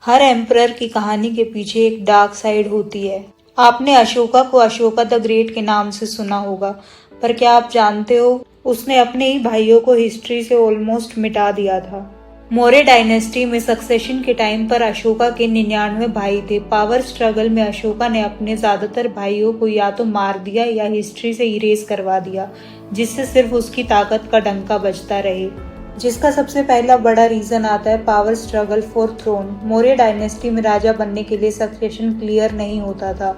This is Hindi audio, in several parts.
हर एम्परर की कहानी के पीछे एक डार्क साइड होती है। आपने अशोका को अशोका द ग्रेट के नाम से सुना होगा, पर क्या आप जानते हो उसने अपने ही भाइयों को हिस्ट्री से ऑलमोस्ट मिटा दिया था। मौर्य डायनेस्टी में सक्सेशन के टाइम पर अशोका के 99 भाई थे। पावर स्ट्रगल में अशोका ने अपने ज्यादातर भाइयों को या तो मार दिया या हिस्ट्री से इरेज करवा दिया, जिससे सिर्फ उसकी ताकत का डंका बजता रहे। जिसका सबसे पहला बड़ा रीजन आता है power struggle for throne. Maurya dynasty में राजा बनने के लिए सक्सेशन क्लियर नहीं होता था।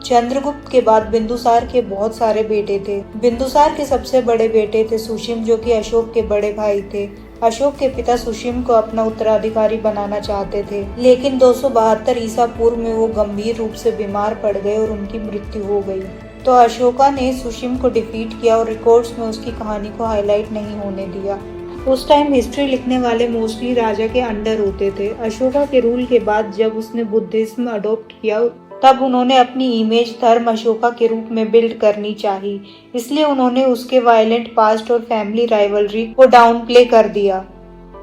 चंद्रगुप्त के बाद बिंदुसार के बहुत सारे बेटे थे। बिंदुसार के सबसे बड़े बेटे थे सुशिम, जो कि अशोक के बड़े भाई थे। अशोक के पिता सुशिम को अपना उत्तराधिकारी बनाना चाहते थे, लेकिन 272 ईसा पूर्व में वो गंभीर रूप से बीमार पड़ गए और उनकी मृत्यु हो गई। तो अशोका ने सुशिम को डिफीट किया और रिकॉर्ड्स में उसकी कहानी को हाईलाइट नहीं होने दिया। उस टाइम हिस्ट्री लिखने वाले मोस्टली राजा के अंडर होते थे। अशोका के रूल के बाद जब उसने बुद्धिज्म अडॉप्ट किया, तब उन्होंने अपनी इमेज धर्म अशोका के रूप में बिल्ड करनी चाहिए, इसलिए उन्होंने उसके वायलेंट पास्ट और फैमिली राइवलरी को डाउन प्ले कर दिया,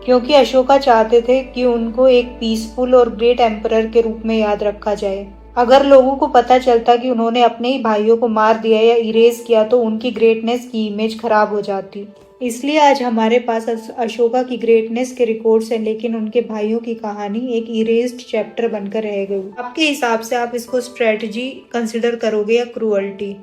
क्योंकि अशोका चाहते थे कि उनको एक पीसफुल और ग्रेट एम्परर के रूप में याद रखा जाए। अगर लोगों को पता चलता कि उन्होंने अपने ही भाइयों को मार दिया या इरेज किया, तो उनकी ग्रेटनेस की इमेज खराब हो जाती। इसलिए आज हमारे पास अशोका की ग्रेटनेस के रिकॉर्ड्स हैं, लेकिन उनके भाइयों की कहानी एक इरेज्ड चैप्टर बनकर रह गई। आपके हिसाब से आप इसको स्ट्रेटजी कंसिडर करोगे या क्रूअल्टी?